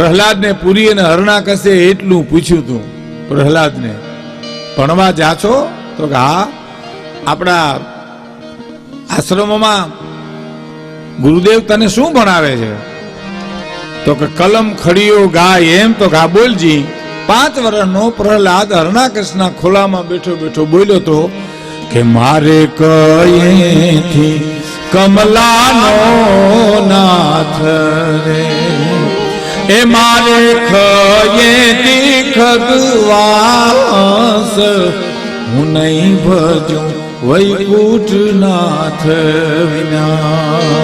પ્રહલાદને પુરી અને હરણાકશે એટલું પૂછ્યું તું પ્રહલાદને, ભણવા જા છો? તો કે હા, આપણા આશ્રમમાં ગુરુદેવ તને શું ભણાવે છે? તો કે કલમ ખડીયો ગાય એમ. તો કે હા બોલજી. 5 વર્ષનો પ્રહલાદ હરણાકશના ખોલામાં બેઠો બેઠો બોલ્યો તો કે મારે કયેથી કમલાનો નાથ રે, એ મારે ખયેથી ખગવાસ, હું નહીં ભજું વૈકુંઠનાથ વિના,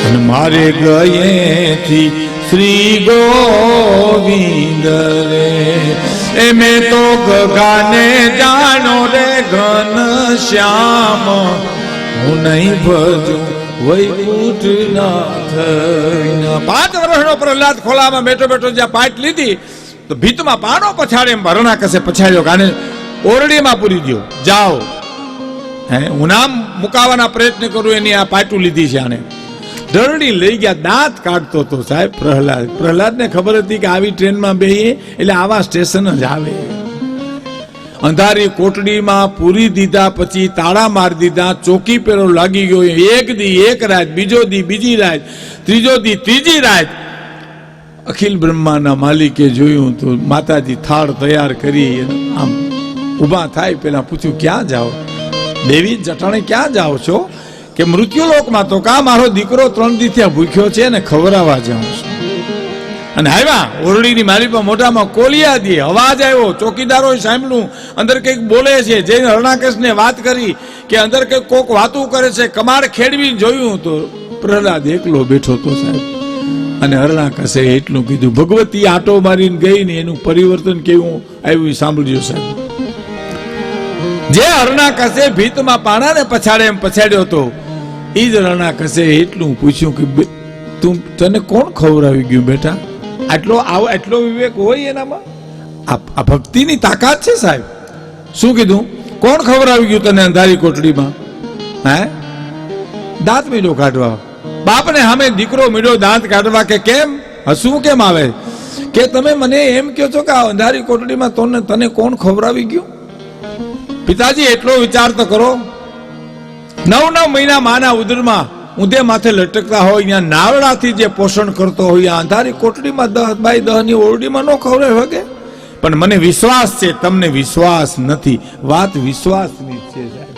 અને મારે ગયેથી શ્રી ગોવિંદ રે, એ મેં તો ગગાને જાણો રે ઘન શ્યામ, હું નહીં ભજું વૈકુંઠનાથ વિના. 5 વર્ષનો પ્રહલાદ ખોલામાં બેઠો બેઠો જ્યાં પાટ લીધી તો ભીતમાં પાડો પછાડે એમ હરણાકશે પછાડ્યો, કાને ઓરડીમાં પૂરી દો, જાઓ. હું નામ મુકાવાના પ્રયત્ન કરું એની આ પાટું લીધી છે. આને ધરણી લઈ ગયા, દાંત કાઢતો હતો સાહેબ પ્રહલાદને ખબર હતી કે આવી ટ્રેનમાં બેહીએ એટલે આવા સ્ટેશન જ આવે. અંધારી કોટડીમાં પૂરી દીધા પછી તાળા મારી દીધા, ચોકી પેરો લાગી ગયો. એક દી એક રાત, બીજો દી બીજી રાત, ત્રીજો દી ત્રીજી રાત. અખિલ બ્રહ્માના માલિકે જોયું તો માતાજી થાળ તૈયાર કરી આમ ઊભા થાય, પેલા પૂછ્યું ક્યાં જાઓ દેવી જટાણે, ક્યાં જાઓ છો? કે મૃત્યુલોકમાં. તો કા મારો દીકરો 3 દી ત્યાં ભૂખ્યો છે ને ખવડાવવા જાઉં છું. અને આવ્યા ઓરડીની મારી પર મોઢામાં કોલિયા દે, અવાજ આવ્યો, ચોકીદારોએ સાંભળ્યું અંદર કંઈક બોલે છે. જઈને હરણાકશને વાત કરી કે અંદર કંઈક કોક વાતું કરે છે. કમાડ ખેડવી જોયું તો પ્રહલાદ એકલો બેઠો તો સાહેબ. અને હરણાકશે એટલું કીધું, ભગવતી આટો મારીને ગઈ ને એનું પરિવર્તન કેવું આવ્યું સાંભળજો સાહેબ. જે હરણાકશે ભીતમાં પાણાને પછાડે એમ પછાડ્યો હતો, એ જ હરણાકશે એટલું પૂછ્યું કે તને કોણ ખવડાવી ગયું બેટા? આટલો વિવેક હોય એનામાં? આ ભક્તિની તાકાત છે સાહેબ. શું કીધું? કોણ ખવડાવી ગયું તને અંધારી કોટડીમાં? હે? દાંત મીડો કાઢવા. બાપને સામે દીકરો મીડો દાંત કાઢવા. કે કેમ હસવું કેમ આવે? કે તમે મને એમ કહો છો કે આ અંધારી કોટડીમાં તને કોણ ખવડાવી ગયું? પિતાજી એટલો વિચાર તો કરો. 9 મહિના માના ઉદરમાં ઊંધે માથે લટકતા હોય, ત્યાં નાવડાથી જે પોષણ કરતો હોય, અંધારી કોટડીમાં 10 બાય 10 ની ઓરડીમાં ન ખવડાવી શકે. પણ મને વિશ્વાસ છે, તમને વિશ્વાસ નથી. વાત વિશ્વાસની છે સાહેબ.